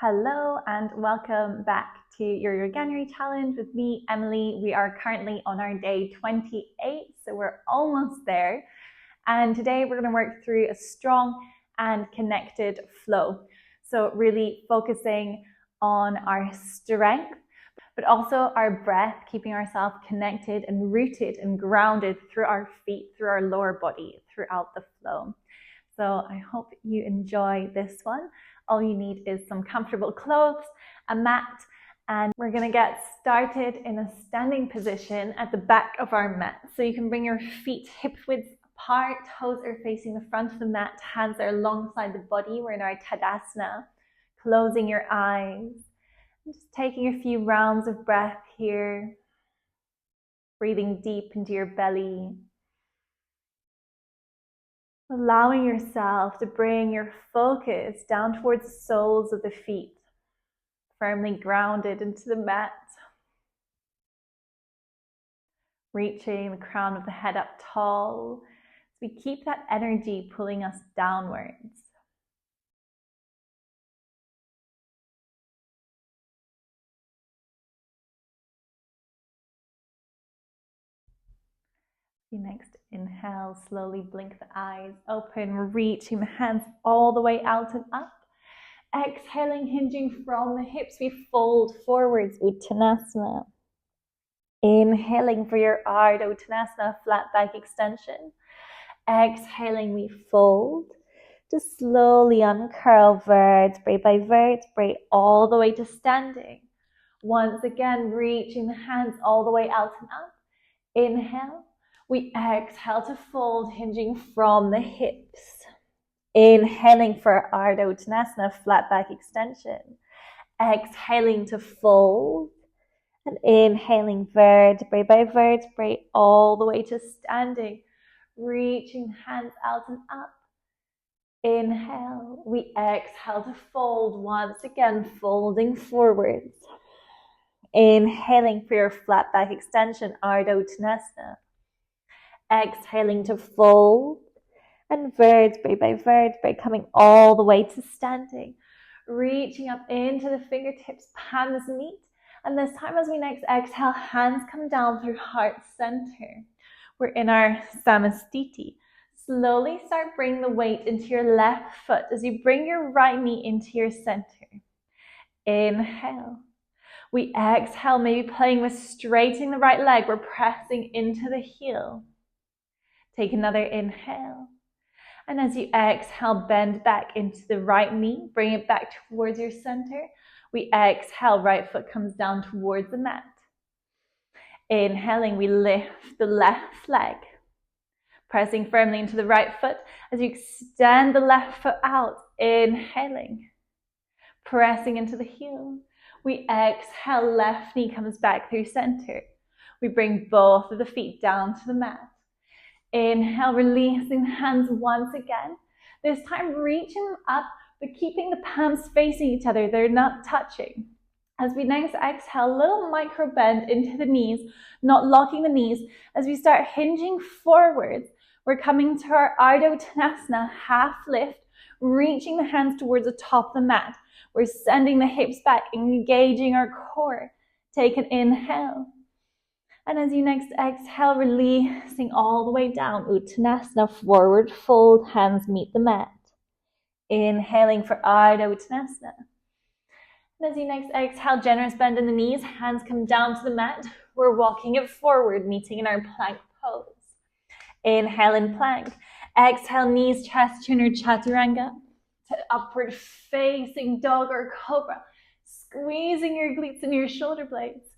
Hello and welcome back to your YOGANUARY challenge with me, Emily. We are currently on our day 28, so we're almost there. And today we're going to work through a strong and connected flow. So really focusing on our strength, but also our breath, keeping ourselves connected and rooted and grounded through our feet, through our lower body, throughout the flow. So I hope you enjoy this one. All you need is some comfortable clothes, a mat, and we're going to get started in a standing position at the back of our mat. So you can bring your feet hip width apart, toes are facing the front of the mat, hands are alongside the body. We're in our Tadasana, closing your eyes, and just taking a few rounds of breath here, breathing deep into your belly. Allowing yourself to bring your focus down towards the soles of the feet, firmly grounded into the mat. Reaching the crown of the head up tall, as we keep that energy pulling us downwards. Next, inhale, slowly blink the eyes open, reaching the hands all the way out and up. Exhaling, hinging from the hips, we fold forwards, Uttanasana. Inhaling for your Ardha Uttanasana, flat back extension. Exhaling, we fold. Just slowly uncurl vertebrae by vertebrae all the way to standing. Once again, reaching the hands all the way out and up. Inhale. We exhale to fold, hinging from the hips. Inhaling for Ardha Uttanasana, flat back extension. Exhaling to fold. And inhaling vertebrae by vertebrae all the way to standing. Reaching hands out and up. Inhale. We exhale to fold. Once again, folding forwards. Inhaling for your flat back extension, Ardha Uttanasana. Exhaling to fold, and vertebrae by vertebrae coming all the way to standing. Reaching up into the fingertips, palms meet. And this time as we next exhale, hands come down through heart center. We're in our Samastiti. Slowly start bringing the weight into your left foot as you bring your right knee into your center. Inhale. We exhale, maybe playing with straightening the right leg. We're pressing into the heel. Take another inhale. And as you exhale, bend back into the right knee. Bring it back towards your center. We exhale, right foot comes down towards the mat. Inhaling, we lift the left leg. Pressing firmly into the right foot as you extend the left foot out. Inhaling. Pressing into the heel. We exhale, left knee comes back through center. We bring both of the feet down to the mat. Inhale, releasing the hands once again. This time reaching them up, but keeping the palms facing each other. They're not touching. As we next exhale, little micro bend into the knees, not locking the knees. As we start hinging forwards, we're coming to our Ardha Uttanasana, half lift, reaching the hands towards the top of the mat. We're sending the hips back, engaging our core. Take an inhale. And as you next exhale, releasing all the way down, Uttanasana, forward fold, hands meet the mat. Inhaling for Ardha Uttanasana. And as you next exhale, generous bend in the knees, hands come down to the mat. We're walking it forward, meeting in our plank pose. Inhale in plank. Exhale, knees, chest, chin, or chaturanga. To upward facing dog or cobra. Squeezing your glutes and your shoulder blades.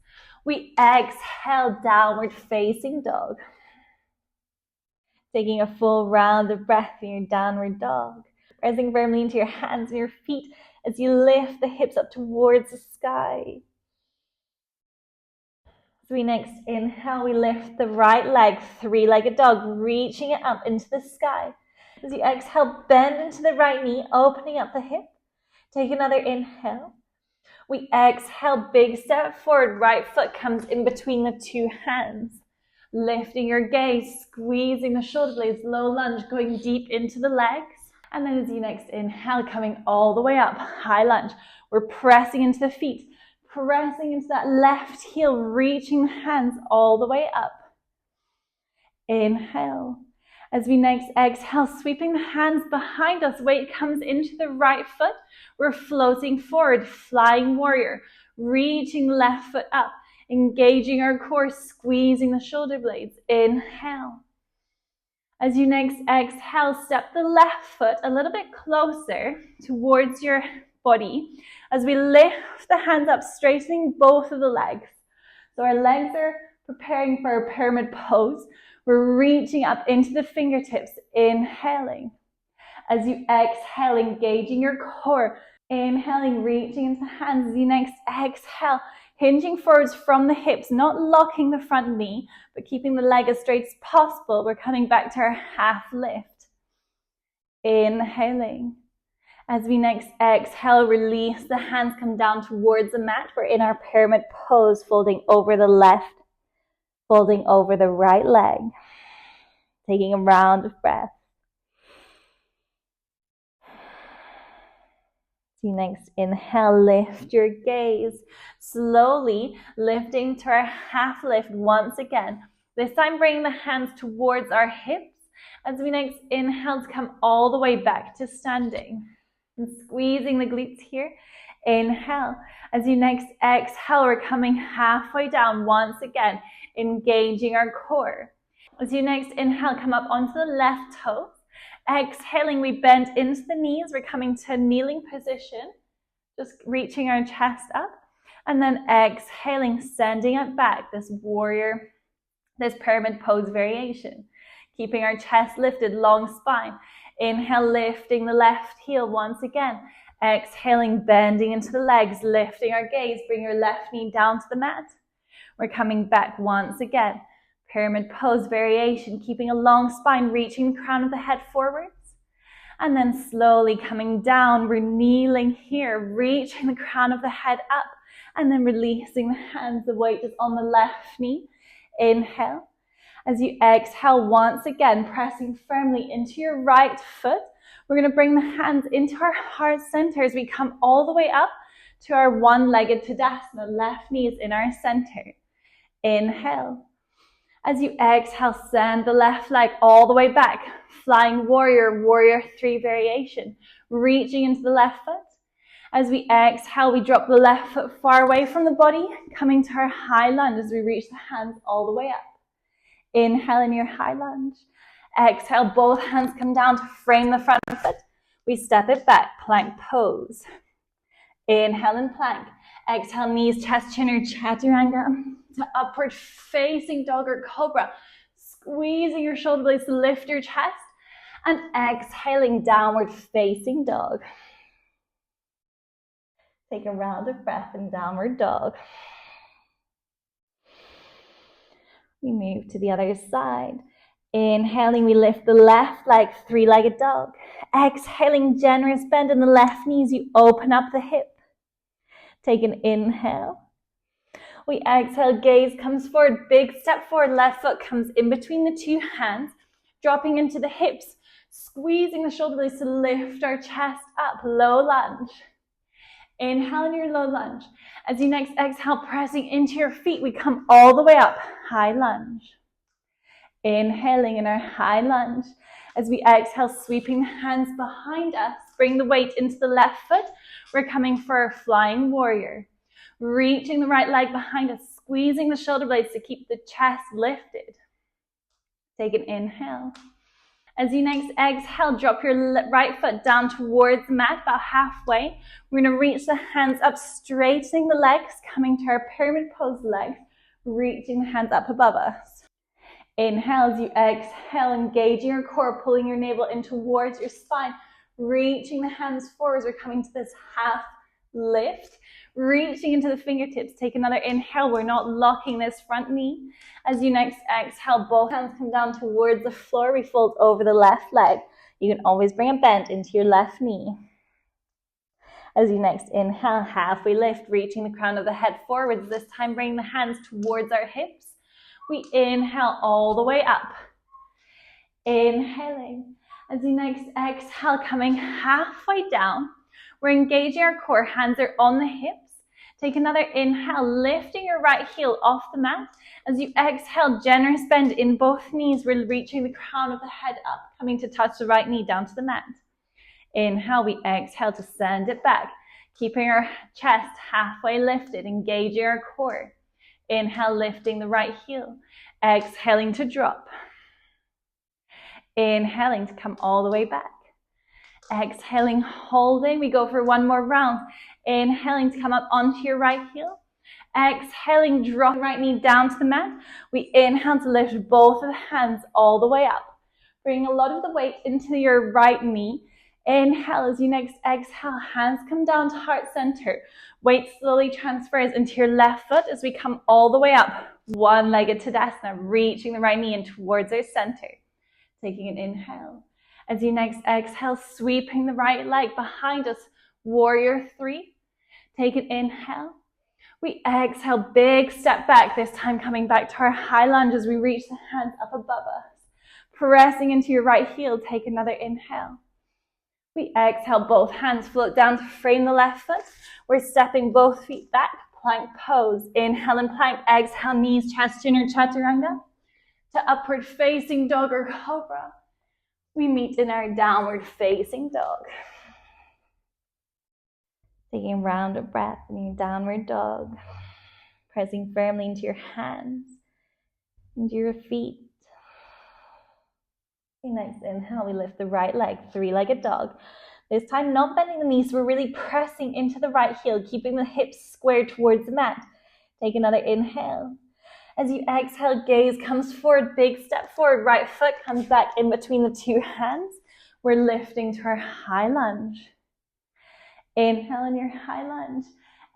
We exhale, downward facing dog. Taking a full round of breath in your downward dog. Pressing firmly into your hands and your feet as you lift the hips up towards the sky. As we next inhale, we lift the right leg, three-legged dog, reaching it up into the sky. As you exhale, bend into the right knee, opening up the hip. Take another inhale. We exhale, big step forward. Right foot comes in between the two hands. Lifting your gaze, squeezing the shoulder blades, low lunge, going deep into the legs. And then as you next inhale, coming all the way up, high lunge. We're pressing into the feet, pressing into that left heel, reaching the hands all the way up. Inhale. As we next exhale, sweeping the hands behind us, weight comes into the right foot. We're floating forward, flying warrior, reaching the left foot up, engaging our core, squeezing the shoulder blades. Inhale. As you next exhale, step the left foot a little bit closer towards your body as we lift the hands up, straightening both of the legs. So our legs are preparing for a pyramid pose. We're reaching up into the fingertips, inhaling. As you exhale, engaging your core. Inhaling, reaching into the hands. As you next exhale, hinging forwards from the hips, not locking the front knee, but keeping the leg as straight as possible. We're coming back to our half lift. Inhaling. As we next exhale, release the hands, come down towards the mat. We're in our pyramid pose, folding over the left, folding over the right leg. Taking a round of breath. So next inhale, lift your gaze. Slowly lifting to our half lift once again. This time bringing the hands towards our hips. As we next inhale to come all the way back to standing. And squeezing the glutes here. Inhale. As you next exhale, we're coming halfway down once again, engaging our core. As you next inhale, come up onto the left toes. Exhaling, we bend into the knees. We're coming to a kneeling position, just reaching our chest up. And then exhaling, sending it back, this warrior, this pyramid pose variation. Keeping our chest lifted, long spine. Inhale, lifting the left heel once again. Exhaling, bending into the legs, lifting our gaze. Bring your left knee down to the mat. We're coming back once again. Pyramid pose variation, keeping a long spine, reaching the crown of the head forwards. And then slowly coming down, we're kneeling here, reaching the crown of the head up. And then releasing the hands, the weight is on the left knee. Inhale. As you exhale, once again, pressing firmly into your right foot. We're going to bring the hands into our heart center as we come all the way up to our one-legged Tadasana. Left knee is in our center. Inhale. As you exhale, send the left leg all the way back. Flying warrior, warrior 3 variation. Reaching into the left foot. As we exhale, we drop the left foot far away from the body, coming to our high lunge as we reach the hands all the way up. Inhale in your high lunge. Exhale, both hands come down to frame the front foot. We step it back, plank pose. Inhale and plank. Exhale, knees, chest, chin, or chaturanga. To upward facing dog or cobra. Squeezing your shoulder blades to lift your chest. And exhaling, downward facing dog. Take a round of breath in downward dog. We move to the other side. Inhaling, we lift the left leg, 3-legged dog. Exhaling, generous bend in the left knees. You open up the hip. Take an inhale. We exhale, gaze comes forward, big step forward, left foot comes in between the two hands, dropping into the hips, squeezing the shoulder blades to lift our chest up, low lunge. Inhale in your low lunge. As you next exhale, pressing into your feet, we come all the way up, high lunge. Inhaling in our high lunge. As we exhale, sweeping the hands behind us, bring the weight into the left foot. We're coming for a flying warrior. Reaching the right leg behind us, squeezing the shoulder blades to keep the chest lifted. Take an inhale. As you next exhale, drop your right foot down towards the mat, about halfway. We're going to reach the hands up, straightening the legs, coming to our pyramid pose legs, reaching the hands up above us. Inhale as you exhale, engaging your core, pulling your navel in towards your spine, reaching the hands forwards. We're coming to this half lift, reaching into the fingertips. Take another inhale. We're not locking this front knee. As you next exhale, both hands come down towards the floor. We fold over the left leg. You can always bring a bend into your left knee. As you next inhale, halfway lift, reaching the crown of the head forwards. This time bring the hands towards our hips. We inhale all the way up. Inhaling. As you next exhale, coming halfway down, we're engaging our core, hands are on the hips. Take another inhale, lifting your right heel off the mat. As you exhale, generous bend in both knees. We're reaching the crown of the head up, coming to touch the right knee down to the mat. Inhale, we exhale to send it back, keeping our chest halfway lifted, engaging our core. Inhale, lifting the right heel. Exhaling to drop. Inhaling to come all the way back. Exhaling, holding. We go for one more round. Inhaling to come up onto your right heel. Exhaling, drop the right knee down to the mat. We inhale to lift both of the hands all the way up. Bring a lot of the weight into your right knee. Inhale, as you next exhale, hands come down to heart center. Weight slowly transfers into your left foot as we come all the way up. One-legged Tadasana, reaching the right knee in towards our center. Taking an inhale. As you next exhale, sweeping the right leg behind us. Warrior 3. Take an inhale. We exhale, big step back, this time coming back to our high lunge as we reach the hands up above us. Pressing into your right heel, take another inhale. We exhale, both hands float down to frame the left foot. We're stepping both feet back, plank pose. Inhale and plank, exhale, knees, chest, chin or chaturanga. To upward facing dog or cobra. We meet in our downward facing dog. Taking a round of breath in your downward dog. Pressing firmly into your hands, into your feet. Next inhale, we lift the right leg, three-legged dog. This time not bending the knees, we're really pressing into the right heel, keeping the hips squared towards the mat. Take another inhale. As you exhale, gaze comes forward, big step forward, right foot comes back in between the two hands. We're lifting to our high lunge. Inhale in your high lunge.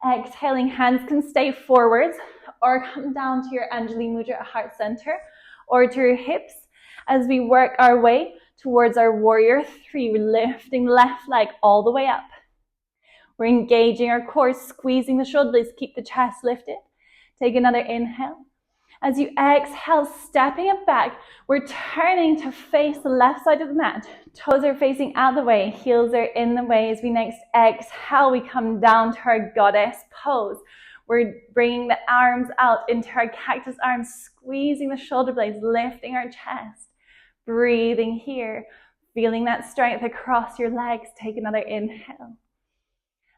Exhaling, hands can stay forwards or come down to your Anjali Mudra at heart center or to your hips. As we work our way towards our warrior 3, we're lifting the left leg all the way up. We're engaging our core, squeezing the shoulder blades, keep the chest lifted. Take another inhale. As you exhale, stepping it back, we're turning to face the left side of the mat. Toes are facing out of the way, heels are in the way. As we next exhale, we come down to our goddess pose. We're bringing the arms out into our cactus arms, squeezing the shoulder blades, lifting our chest. Breathing here, feeling that strength across your legs. Take another inhale.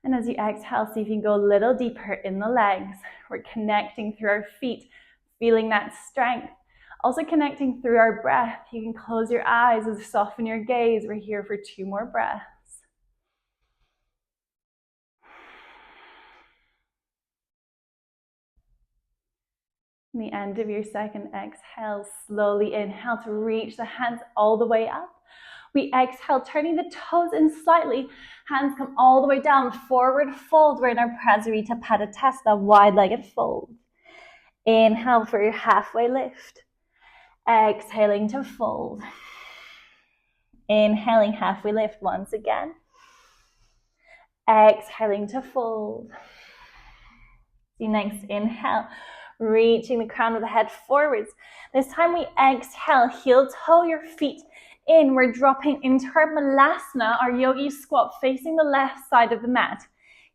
And as you exhale, see if you can go a little deeper in the legs. We're connecting through our feet, feeling that strength. Also connecting through our breath. You can close your eyes and soften your gaze. We're here for 2 more breaths. In the end of your second exhale, slowly inhale to reach the hands all the way up. We exhale, turning the toes in slightly. Hands come all the way down, forward fold. We're in our Prasarita Padottanasana, wide-legged fold. Inhale for your halfway lift. Exhaling to fold. Inhaling, halfway lift once again. Exhaling to fold. The next inhale. Reaching the crown of the head forwards. This time we exhale, heel toe your feet in. We're dropping into our Malasana, our yogi squat, facing the left side of the mat.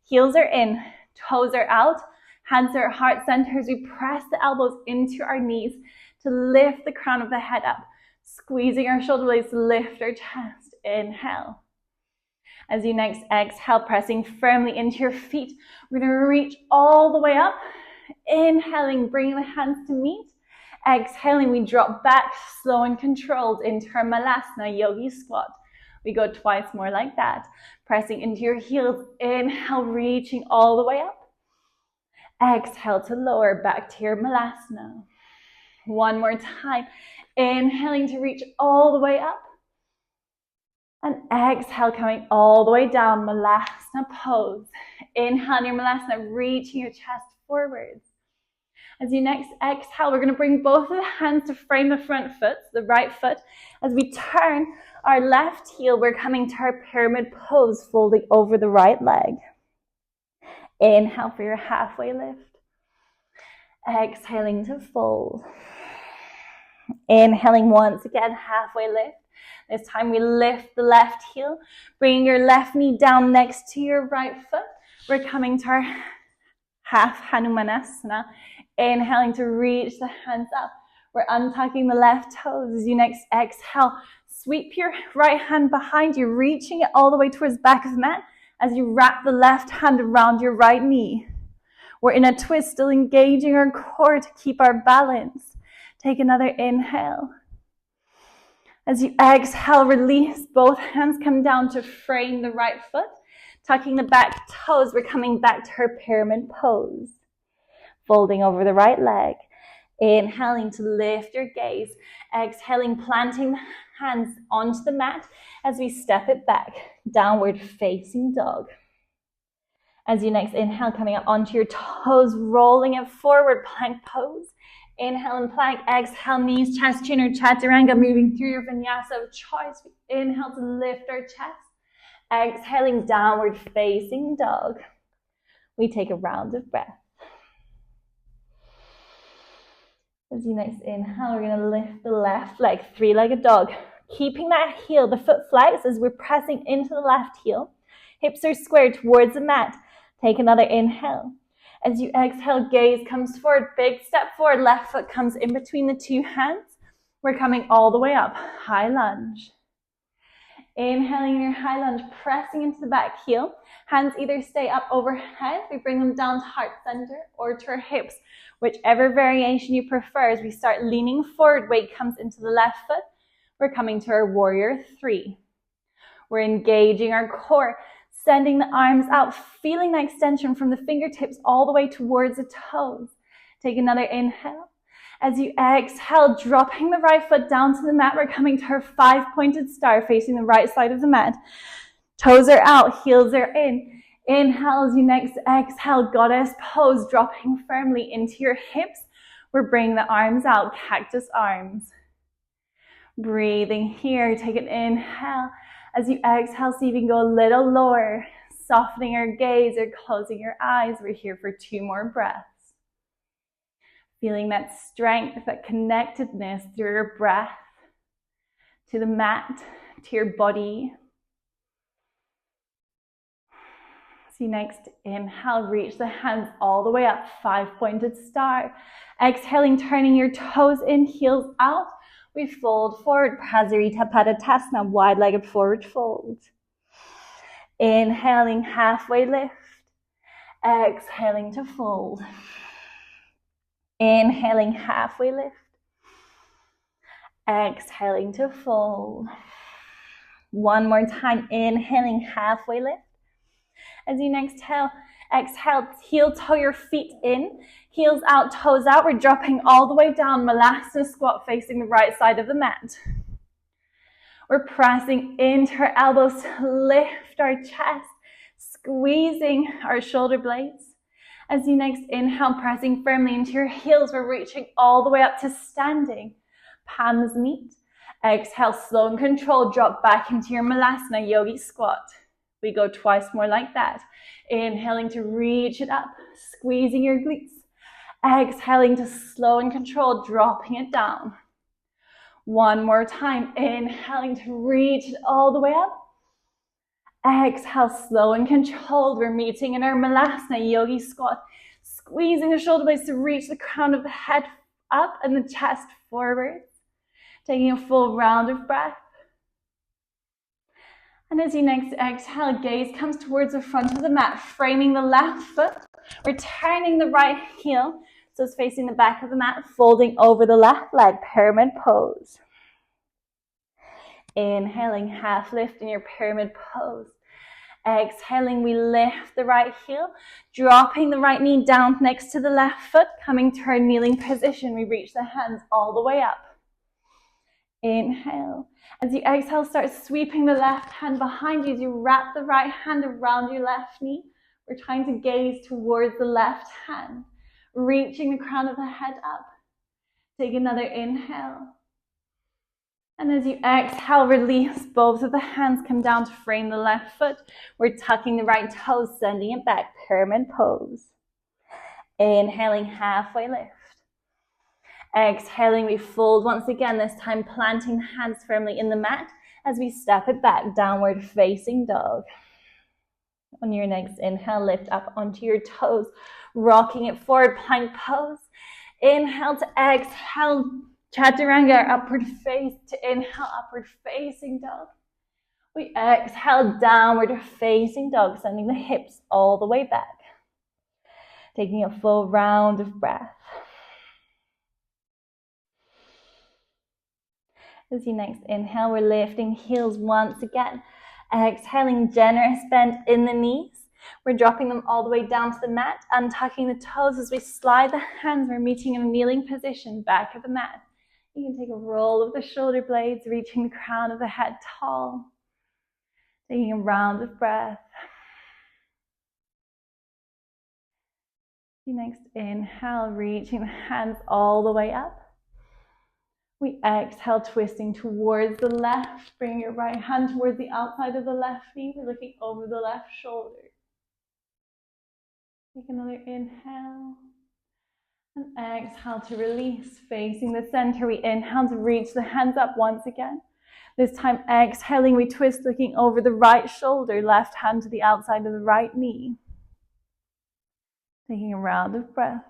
Heels are in, toes are out, hands are at heart center as we press the elbows into our knees to lift the crown of the head up. Squeezing our shoulder blades to lift our chest. Inhale. As you next exhale, pressing firmly into your feet, we're going to reach all the way up. Inhaling, bringing the hands to meet. Exhaling, we drop back, slow and controlled into our Malasana yogi squat. We go twice more like that. Pressing into your heels. Inhale, reaching all the way up. Exhale to lower, back to your Malasana. One more time. Inhaling to reach all the way up. And exhale, coming all the way down, Malasana pose. Inhale, your Malasana, reaching your chest forwards. As you next exhale, we're going to bring both of the hands to frame the front foot, the right foot. As we turn our left heel, we're coming to our pyramid pose, folding over the right leg. Inhale for your halfway lift. Exhaling to fold. Inhaling once again, halfway lift. This time we lift the left heel, bringing your left knee down next to your right foot. We're coming to our half Hanumanasana, inhaling to reach the hands up. We're untucking the left toes. As you next exhale, sweep your right hand behind you, reaching it all the way towards the back of the mat as you wrap the left hand around your right knee. We're in a twist, still engaging our core to keep our balance. Take another inhale. As you exhale, release. Both hands come down to frame the right foot. Tucking the back toes, we're coming back to our pyramid pose. Folding over the right leg. Inhaling to lift your gaze. Exhaling, planting the hands onto the mat as we step it back. Downward facing dog. As you next inhale, coming up onto your toes, rolling it forward, plank pose. Inhale and plank, exhale, knees, chest, chin, or chaturanga, moving through your vinyasa of choice. We inhale to lift our chest. Exhaling, downward facing dog. We take a round of breath. As you next inhale, we're going to lift the left leg, three-legged dog. Keeping that heel, the foot flex as we're pressing into the left heel. Hips are squared towards the mat. Take another inhale. As you exhale, gaze comes forward, big step forward, left foot comes in between the two hands. We're coming all the way up, high lunge. Inhaling your high lunge, pressing into the back heel. Hands either stay up overhead, we bring them down to heart center or to our hips. Whichever variation you prefer, as we start leaning forward, weight comes into the left foot. We're coming to our warrior three. We're engaging our core, sending the arms out, feeling the extension from the fingertips all the way towards the toes. Take another inhale. As you exhale, dropping the right foot down to the mat, we're coming to our five-pointed star, facing the right side of the mat. Toes are out, heels are in. Inhale as you next exhale, goddess pose, dropping firmly into your hips. We're bringing the arms out, cactus arms. Breathing here, take an inhale. As you exhale, see if you can go a little lower, softening your gaze or closing your eyes. We're here for 2 more breaths. Feeling that strength, that connectedness through your breath to the mat, to your body. So you next inhale, reach the hands all the way up, 5-pointed star. Exhaling, turning your toes in, heels out. We fold forward, Prasarita Padottanasana, wide-legged forward fold. Inhaling, halfway lift. Exhaling to fold. Inhaling, halfway lift. Exhaling to fold. One more time, inhaling, halfway lift. As you next exhale, heel toe your feet in, heels out, toes out. We're dropping all the way down, Malasana squat facing the right side of the mat. We're pressing into our elbows to lift our chest, squeezing our shoulder blades. As you next inhale, pressing firmly into your heels, we're reaching all the way up to standing. Palms meet. Exhale, slow and controlled, drop back into your Malasana yogi squat. We go twice more like that. Inhaling to reach it up, squeezing your glutes. Exhaling to slow and controlled, dropping it down. One more time, inhaling to reach it all the way up. Exhale, slow and controlled. We're meeting in our Malasana yogi squat, squeezing the shoulder blades to reach the crown of the head up and the chest forward. Taking a full round of breath. And as you next exhale, gaze comes towards the front of the mat, framing the left foot. We're turning the right heel, so it's facing the back of the mat, folding over the left leg, pyramid pose. Inhaling, half lift in your pyramid pose. Exhaling, we lift the right heel, dropping the right knee down next to the left foot, coming to our kneeling position. We reach the hands all the way up. Inhale. As you exhale, start sweeping the left hand behind you as you wrap the right hand around your left knee. We're trying to gaze towards the left hand, reaching the crown of the head up. Take another inhale. And as you exhale, release both of the hands, come down to frame the left foot. We're tucking the right toes, sending it back, pyramid pose. Inhaling, halfway lift. Exhaling, we fold once again, this time planting the hands firmly in the mat as we step it back, downward facing dog. On your next inhale, lift up onto your toes, rocking it forward, plank pose. Inhale to exhale, chaturanga, upward face to inhale, upward facing dog. We exhale, downward facing dog, sending the hips all the way back. Taking a full round of breath. As you next inhale, we're lifting heels once again. Exhaling, generous bend in the knees. We're dropping them all the way down to the mat, untucking the toes as we slide the hands. We're meeting in a kneeling position, back of the mat. You can take a roll of the shoulder blades, reaching the crown of the head tall. Taking a round of breath. You next inhale, reaching the hands all the way up. We exhale, twisting towards the left. Bring your right hand towards the outside of the left knee. We're looking over the left shoulder. Take another inhale. And exhale to release, facing the center. We inhale to reach the hands up once again. This time exhaling, we twist, looking over the right shoulder, left hand to the outside of the right knee. Taking a round of breath.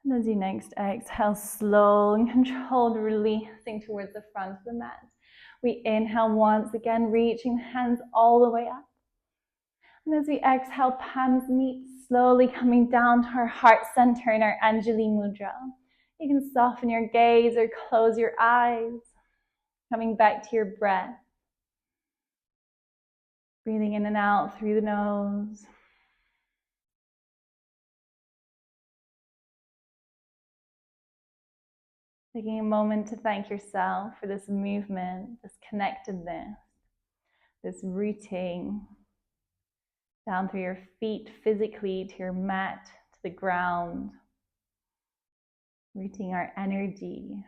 And as you next exhale, slow and controlled, releasing towards the front of the mat. We inhale once again, reaching the hands all the way up. And as we exhale, palms meet, slowly coming down to our heart center in our Anjali Mudra. You can soften your gaze or close your eyes, coming back to your breath. Breathing in and out through the nose. Taking a moment to thank yourself for this movement, this connectedness, this rooting down through your feet physically to your mat, to the ground, rooting our energy.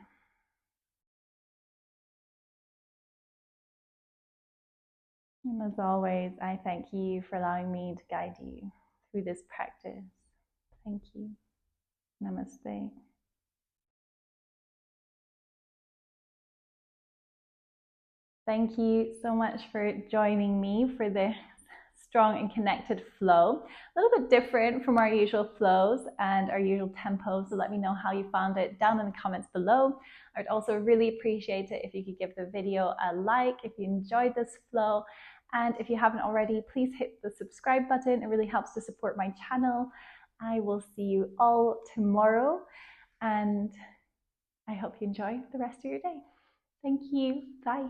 And as always, I thank you for allowing me to guide you through this practice. Thank you. Namaste. Thank you so much for joining me for this strong and connected flow. A little bit different from our usual flows and our usual tempos, so let me know how you found it down in the comments below. I would also really appreciate it if you could give the video a like if you enjoyed this flow, and if you haven't already, please hit the subscribe button. It really helps to support my channel. I will see you all tomorrow, and I hope you enjoy the rest of your day. Thank you. Bye.